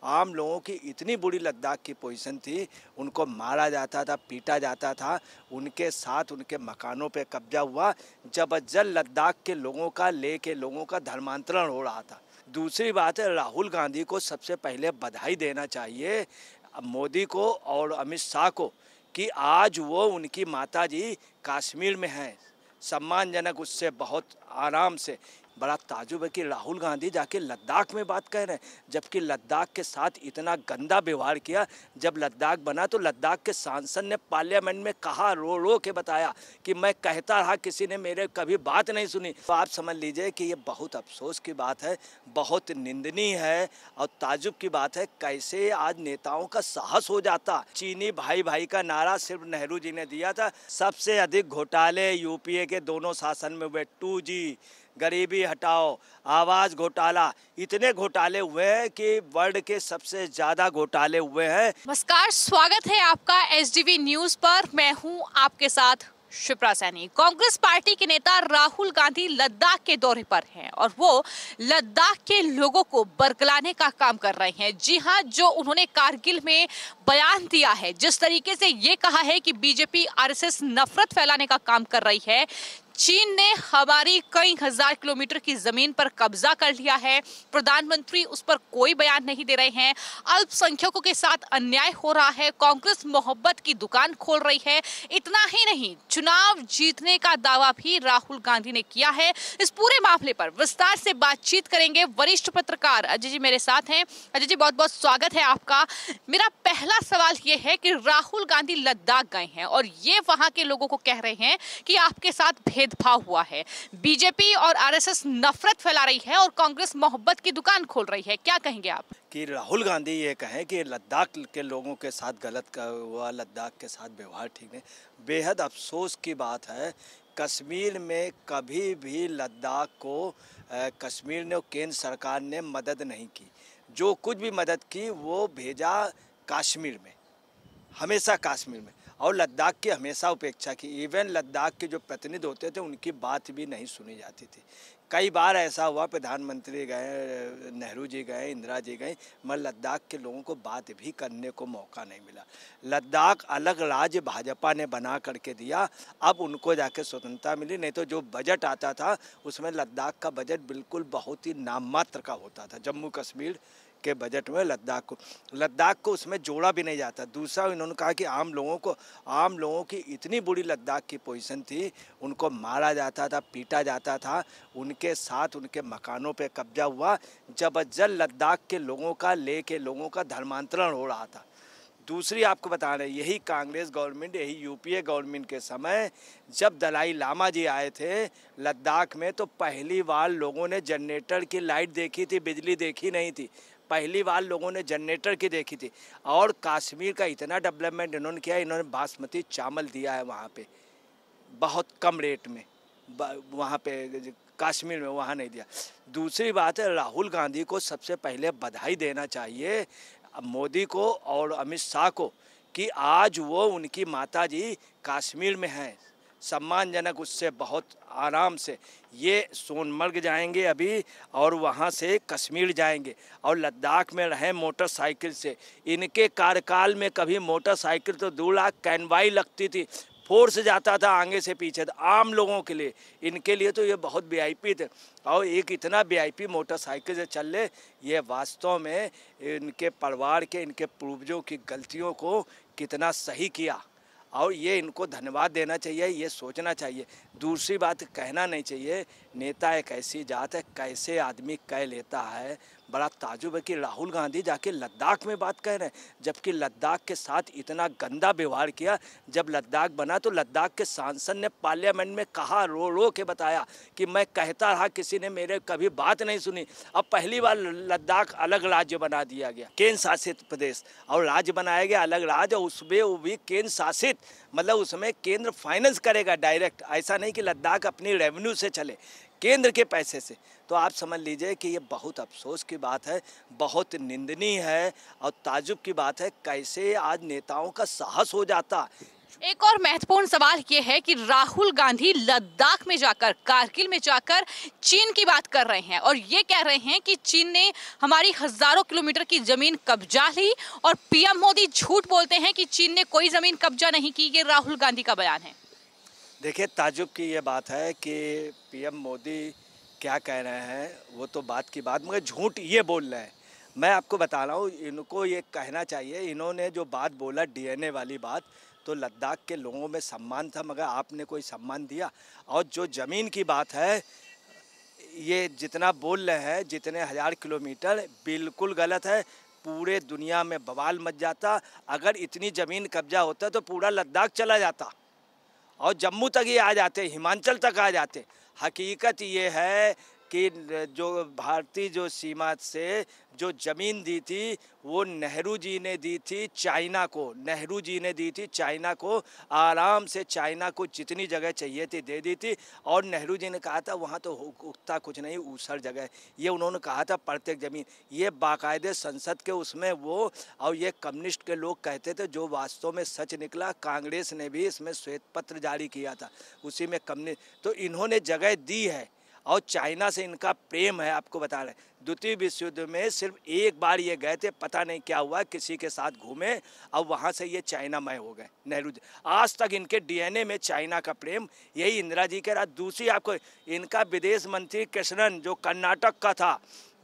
आम लोगों की इतनी बुरी लद्दाख की पोजीशन थी, उनको मारा जाता था, पीटा जाता था, उनके साथ उनके मकानों पे कब्जा हुआ। जबरदस्त लद्दाख के लोगों का धर्मांतरण हो रहा था। दूसरी बात है, राहुल गांधी को सबसे पहले बधाई देना चाहिए मोदी को और अमित शाह को कि आज वो उनकी माताजी कश्मीर में हैं, सम्मानजनक उससे बहुत आराम से। बड़ा ताजुब है कि राहुल गांधी जाके लद्दाख में बात कह रहे हैं, जबकि लद्दाख के साथ इतना गंदा व्यवहार किया। जब लद्दाख बना तो लद्दाख के सांसद ने पार्लियामेंट में कहा, रो रो के बताया कि मैं कहता रहा, किसी ने मेरे कभी बात नहीं सुनी। तो आप समझ लीजिए कि ये बहुत अफसोस की बात है, बहुत निंदनीय है और ताजुब की बात है कैसे आज नेताओं का साहस हो जाता। चीनी भाई भाई का नारा सिर्फ नेहरू जी ने दिया था। सबसे अधिक घोटाले यूपीए के दोनों शासन में हुए, 2G, गरीबी हटाओ, आवास घोटाला, इतने घोटाले हुए हैं कि वर्ल्ड के सबसे ज्यादा घोटाले हुए हैं। नमस्कार, स्वागत है आपका एसडीवी न्यूज पर। मैं हूं आपके साथ शिप्रा सैनी। कांग्रेस पार्टी के नेता राहुल गांधी लद्दाख के दौरे पर हैं और वो लद्दाख के लोगों को बरगलाने का काम कर रहे हैं। जी हां, जो उन्होंने कारगिल में बयान दिया है, जिस तरीके से ये कहा है कि बीजेपी आरएसएस नफरत फैलाने का काम कर रही है, चीन ने हमारी कई हजार किलोमीटर की जमीन पर कब्जा कर लिया है, प्रधानमंत्री उस पर कोई बयान नहीं दे रहे हैं, अल्पसंख्यकों के साथ अन्याय हो रहा है, कांग्रेस मोहब्बत की दुकान खोल रही है। इतना ही नहीं, चुनाव जीतने का दावा भी राहुल गांधी ने किया है। इस पूरे मामले पर विस्तार से बातचीत करेंगे। वरिष्ठ पत्रकार अजय जी मेरे साथ हैं। अजय जी, बहुत बहुत स्वागत है आपका। मेरा पहला सवाल ये है कि राहुल गांधी लद्दाख गए हैं और ये वहां के लोगों को कह रहे हैं कि आपके साथ भेदभाव हुआ है, बीजेपी और आरएसएस नफरत फैला रही है और कांग्रेस मोहब्बत की दुकान खोल रही है। क्या कहेंगे आप? कि राहुल गांधी ये कहें कि लद्दाख के लोगों के साथ गलत हुआ, लद्दाख के साथ व्यवहार ठीक नहीं, बेहद अफसोस की बात है। कश्मीर में कभी भी लद्दाख को कश्मीर ने, केंद्र सरकार ने मदद नहीं की। जो कुछ भी मदद की वो भेजा कश्मीर में, हमेशा कश्मीर में, और लद्दाख की हमेशा उपेक्षा की। इवन लद्दाख के जो प्रतिनिधि होते थे उनकी बात भी नहीं सुनी जाती थी। कई बार ऐसा हुआ, प्रधानमंत्री गए, नेहरू जी गए, इंदिरा जी गए, मगर लद्दाख के लोगों को बात भी करने को मौका नहीं मिला। लद्दाख अलग राज्य भाजपा ने बना करके दिया, अब उनको जाके स्वतंत्रता मिली। नहीं तो जो बजट आता था उसमें लद्दाख का बजट बिल्कुल बहुत ही नाममात्र का होता था। जम्मू कश्मीर के बजट में लद्दाख को उसमें जोड़ा भी नहीं जाता। दूसरा, इन्होंने कहा कि आम लोगों की इतनी बुरी लद्दाख की पोजीशन थी, उनको मारा जाता था, पीटा जाता था, उनके साथ उनके मकानों पे कब्जा हुआ। जबरदस्त लद्दाख के लोगों का धर्मांतरण हो रहा था। दूसरी आपको बता रहे, यही कांग्रेस गवर्नमेंट, यही यूपीए गवर्नमेंट के समय जब दलाई लामा जी आए थे लद्दाख में, तो पहली बार लोगों ने जनरेटर की लाइट देखी थी, बिजली देखी नहीं थी। पहली बार लोगों ने जनरेटर की देखी थी। और कश्मीर का इतना डेवलपमेंट इन्होंने किया, इन्होंने बासमती चावल दिया है वहाँ पे बहुत कम रेट में, वहाँ पे कश्मीर में वहाँ नहीं दिया। दूसरी बात है, राहुल गांधी को सबसे पहले बधाई देना चाहिए मोदी को और अमित शाह को कि आज वो उनकी माताजी कश्मीर में हैं, सम्मानजनक उससे बहुत आराम से। ये सोनमर्ग जाएंगे अभी और वहाँ से कश्मीर जाएंगे और लद्दाख में रहें मोटरसाइकिल से। इनके कार्यकाल में कभी मोटरसाइकिल तो 2 लाख कैनवाई लगती थी, फोर्स जाता था आगे से पीछे। आम लोगों के लिए, इनके लिए तो ये बहुत वीआईपी थे। और एक इतना वीआईपी मोटरसाइकिल से चल ले, ये वास्तव में इनके परिवार के, इनके पूर्वजों की गलतियों को कितना सही किया और ये इनको धन्यवाद देना चाहिए, ये सोचना चाहिए। दूसरी बात कहना नहीं चाहिए, नेता एक ऐसी जात है, कैसे आदमी कह लेता है। बड़ा ताजुब है कि राहुल गांधी जाके लद्दाख में बात कह रहे हैं, जबकि लद्दाख के साथ इतना गंदा व्यवहार किया। जब लद्दाख बना तो लद्दाख के सांसद ने पार्लियामेंट में कहा, रो रो के बताया कि मैं कहता रहा, किसी ने मेरे कभी बात नहीं सुनी। अब पहली बार लद्दाख अलग राज्य बना दिया गया, केंद्र शासित प्रदेश, और राज्य बनाया गया अलग राज्य, उसमें वो भी केंद्र शासित, मतलब उसमें केंद्र फाइनेंस करेगा डायरेक्ट। ऐसा नहीं कि लद्दाख अपनी रेवेन्यू से चले, केंद्र के पैसे से। तो आप समझ लीजिए कि ये बहुत अफसोस की बात है, बहुत निंदनीय है और ताजुब की बात है कैसे आज नेताओं का साहस हो जाता। एक और महत्वपूर्ण सवाल ये है कि राहुल गांधी लद्दाख में जाकर, कारगिल में जाकर चीन की बात कर रहे हैं और ये कह रहे हैं कि चीन ने हमारी हजारों किलोमीटर की जमीन कब्जा ली, और पीएम मोदी झूठ बोलते हैं कि चीन ने कोई जमीन कब्जा नहीं की। ये राहुल गांधी का बयान है। देखिए, ताज्जुब की ये बात है कि पीएम मोदी क्या कह रहे हैं, वो तो बात की बात, मगर झूठ ये बोल रहे हैं। मैं आपको बता रहा हूँ, इनको ये कहना चाहिए, इन्होंने जो बात बोला डीएनए वाली बात, तो लद्दाख के लोगों में सम्मान था, मगर आपने कोई सम्मान दिया। और जो ज़मीन की बात है, ये जितना बोल रहे हैं, जितने 1000 किलोमीटर, बिल्कुल गलत है। पूरे दुनिया में बवाल मच जाता। अगर इतनी ज़मीन कब्जा होता तो पूरा लद्दाख चला जाता और जम्मू तक ये आ जाते, हिमाचल तक आ जाते। हकीकत ये है कि जो भारतीय जो सीमा से जो ज़मीन दी थी, वो नेहरू जी ने दी थी चाइना को। नेहरू जी ने दी थी चाइना को, आराम से चाइना को जितनी जगह चाहिए थी दे दी थी। और नेहरू जी ने कहा था वहाँ तो उगता कुछ नहीं, ऊसर जगह, ये उन्होंने कहा था प्रत्येक ज़मीन। ये बाकायदे संसद के उसमें वो, और ये कम्युनिस्ट के लोग कहते थे, जो वास्तव में सच निकला। कांग्रेस ने भी इसमें श्वेत पत्र जारी किया था, उसी में कम्युनिस्ट, तो इन्होंने जगह दी है। और चाइना से इनका प्रेम है, आपको बता रहे हैं। द्वितीय विश्व युद्ध में सिर्फ एक बार ये गए थे, पता नहीं क्या हुआ, किसी के साथ घूमे और वहाँ से ये चाइनामय हो गए नेहरू जी। आज तक इनके डीएनए में चाइना का प्रेम, यही इंदिरा जी के राज। दूसरी आपको, इनका विदेश मंत्री कृष्णन जो कर्नाटक का था,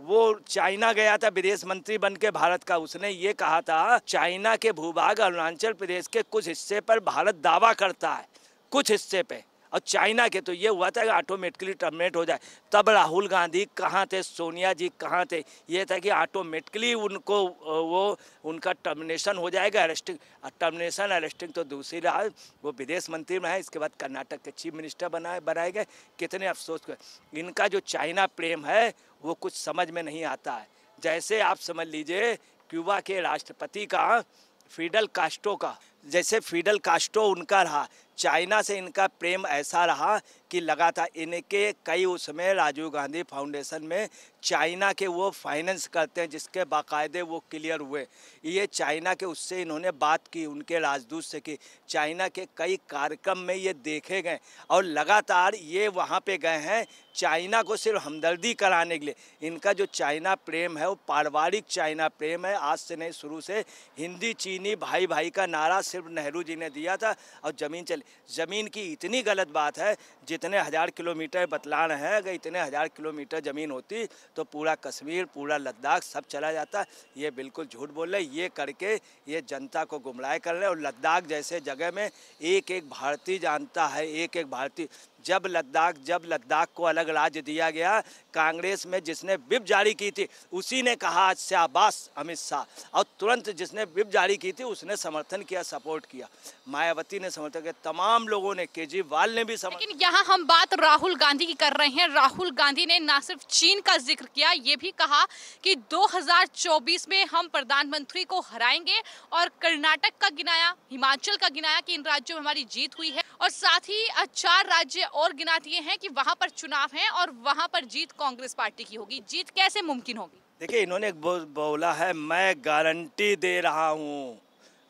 वो चाइना गया था विदेश मंत्री बन के भारत का। उसने ये कहा था, चाइना के भूभाग अरुणाचल प्रदेश के कुछ हिस्से पर भारत दावा करता है, कुछ हिस्से पे, और चाइना के, तो ये हुआ था कि ऑटोमेटिकली टर्मिनेट हो जाए। तब राहुल गांधी कहाँ थे, सोनिया जी कहाँ थे? ये था कि ऑटोमेटिकली उनको वो उनका टर्मिनेशन हो जाएगा, अरेस्टिंग। टर्मिनेशन अरेस्टिंग तो दूसरी रहा, वो विदेश मंत्री में है, इसके बाद कर्नाटक के चीफ मिनिस्टर बनाए गए। कितने अफसोस के, इनका जो चाइना प्रेम है वो कुछ समझ में नहीं आता है। जैसे आप समझ लीजिए क्यूबा के राष्ट्रपति का, फिडल कास्ट्रो का, जैसे फिडल कास्ट्रो उनका रहा, चाइना से इनका प्रेम ऐसा रहा कि लगातार इनके कई, उसमें राजीव गांधी फाउंडेशन में चाइना के वो फाइनेंस करते हैं, जिसके बाकायदे वो क्लियर हुए। ये चाइना के, उससे इन्होंने बात की, उनके राजदूत से की। चाइना के कई कार्यक्रम में ये देखे गए और लगातार ये वहाँ पे गए हैं चाइना को सिर्फ हमदर्दी कराने के लिए। इनका जो चाइना प्रेम है वो पारिवारिक चाइना प्रेम है, आज से नहीं, शुरू से। हिंदी चीनी भाई भाई का नारा सिर्फ नेहरू जी ने दिया था। और ज़मीन चली, ज़मीन की इतनी गलत बात है, जितने 1000 किलोमीटर बतला रहे हैं, अगर इतने 1000 किलोमीटर ज़मीन होती तो पूरा कश्मीर, पूरा लद्दाख सब चला जाता। ये बिल्कुल झूठ बोल रहे, ये करके ये जनता को गुमराह कर रहे हैं। और लद्दाख जैसे जगह में एक एक भारतीय जानता है, एक एक भारतीय। जब लद्दाख को अलग राज्य दिया गया, कांग्रेस में जिसने विप जारी की थी उसी ने कहा शाबाश अमित शाह, और तुरंत जिसने विप जारी की थी उसने समर्थन किया, सपोर्ट किया। मायावती ने समर्थन किया, तमाम लोगों ने, केजरीवाल ने भी समर्थन। लेकिन यहाँ हम बात राहुल गांधी की कर रहे हैं। राहुल गांधी ने ना सिर्फ चीन का जिक्र किया, ये भी कहा कि 2024 में हम प्रधानमंत्री को हराएंगे, और कर्नाटक का गिनाया, हिमाचल का गिनाया कि इन राज्यों में हमारी जीत हुई है, और साथ ही 4 राज्य और गिना दिए हैं कि वहां पर चुनाव है और वहां पर जीत कांग्रेस पार्टी की होगी। जीत कैसे मुमकिन होगी? देखिए, इन्होंने बोला है मैं गारंटी दे रहा हूँ,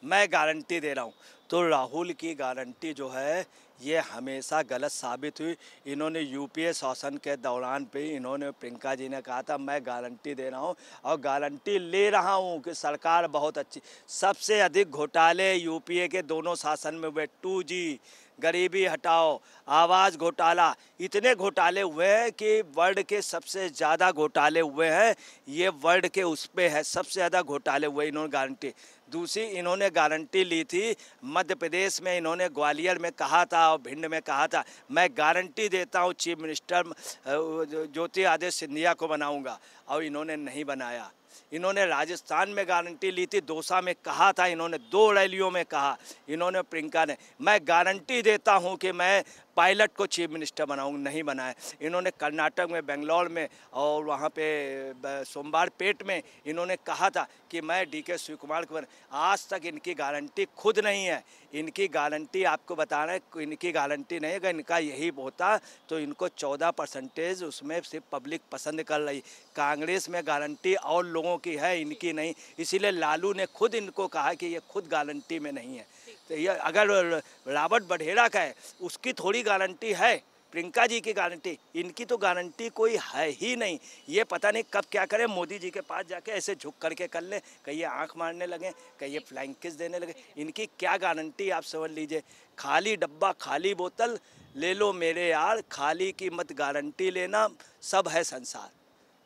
मैं गारंटी दे रहा हूँ। तो राहुल की गारंटी जो है ये हमेशा गलत साबित हुई। इन्होंने यूपीए शासन के दौरान पे इन्होंने, प्रियंका जी ने कहा था मैं गारंटी दे रहा हूँ और गारंटी ले रहा हूँ कि सरकार बहुत अच्छी। सबसे अधिक घोटाले यूपीए के दोनों शासन में हुए, 2G, गरीबी हटाओ, आवाज़ घोटाला, इतने घोटाले हुए हैं कि वर्ल्ड के सबसे ज़्यादा घोटाले हुए हैं। ये वर्ल्ड के उस पे है, सबसे ज़्यादा घोटाले हुए। इन्होंने गारंटी, दूसरी इन्होंने गारंटी ली थी मध्य प्रदेश में, इन्होंने ग्वालियर में कहा था और भिंड में कहा था मैं गारंटी देता हूँ चीफ मिनिस्टर ज्योतिरादित्य सिंधिया को बनाऊँगा, और इन्होंने नहीं बनाया। इन्होंने राजस्थान में गारंटी ली थी, दौसा में कहा था, इन्होंने 2 रैलियों में कहा, इन्होंने, प्रियंका ने, मैं गारंटी देता हूं कि मैं पायलट को चीफ मिनिस्टर बनाऊंगा, नहीं बनाए। इन्होंने कर्नाटक में, बेंगलोर में और वहाँ पे सोमवारपेट में इन्होंने कहा था कि मैं DK शिव कुमार को आज तक इनकी गारंटी खुद नहीं है। इनकी गारंटी आपको बता रहे हैं, इनकी गारंटी नहीं है। अगर इनका यही होता तो इनको 14% उसमें सिर्फ पब्लिक पसंद कर रही। कांग्रेस में गारंटी और लोगों की है, इनकी नहीं। इसीलिए लालू ने खुद इनको कहा कि ये खुद गारंटी में नहीं है। तो ये अगर रॉबर्ट बढेरा का है, उसकी थोड़ी गारंटी है, प्रियंका जी की गारंटी, इनकी तो गारंटी कोई है ही नहीं। ये पता नहीं कब क्या करें, मोदी जी के पास जाके ऐसे झुक करके कर लें, कहीं ये आँख मारने लगे, कहीं ये फ्लाइंग किस देने लगे। इनकी क्या गारंटी आप समझ लीजिए। खाली डब्बा खाली बोतल ले लो मेरे यार, खाली की मत गारंटी लेना, सब है संसार।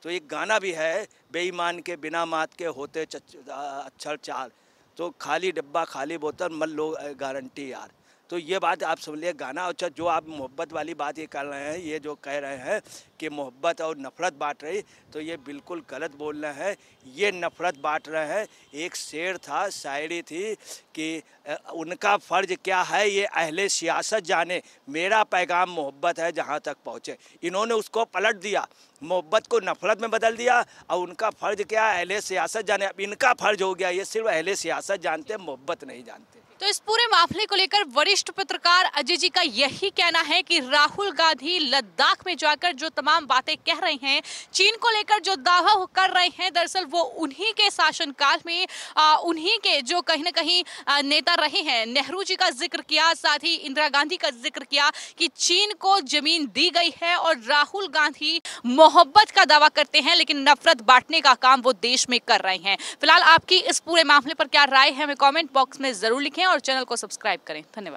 तो एक गाना भी है, बेईमान के बिना मात के होते अक्षर चार। तो खाली डब्बा खाली बोतल मत लो गारंटी यार। तो ये बात आप समझ लिए गाना। अच्छा, जो आप मोहब्बत वाली बात ये कर रहे हैं, ये जो कह रहे हैं कि मोहब्बत और नफ़रत बांट रही, तो ये बिल्कुल गलत बोल रहे हैं। ये नफ़रत बांट रहे हैं। एक शेर था, शायरी थी कि उनका फ़र्ज क्या है ये अहले सियासत जाने, मेरा पैगाम मोहब्बत है जहाँ तक पहुँचे। इन्होंने उसको पलट दिया, मोहब्बत को नफ़रत में बदल दिया। और उनका फ़र्ज क्या है, अहले सियासत जाने। अब इनका फ़र्ज हो गया, ये सिर्फ अहले सियासत जानते हैं, मोहब्बत नहीं जानते। तो इस पूरे मामले को लेकर वरिष्ठ पत्रकार अजय जी का यही कहना है कि राहुल गांधी लद्दाख में जाकर जो तमाम बातें कह रहे हैं, चीन को लेकर जो दावा कर रहे हैं, दरअसल वो उन्हीं के शासनकाल में उन्हीं के जो कहीं ना कहीं नेता रहे हैं। नेहरू जी का जिक्र किया, साथ ही इंदिरा गांधी का जिक्र किया कि चीन को जमीन दी गई है। और राहुल गांधी मोहब्बत का दावा करते हैं लेकिन नफरत बांटने का काम वो देश में कर रहे हैं। फिलहाल आपकी इस पूरे मामले पर क्या राय है, हमें कमेंट बॉक्स में जरूर लिखें और चैनल को सब्सक्राइब करें। धन्यवाद।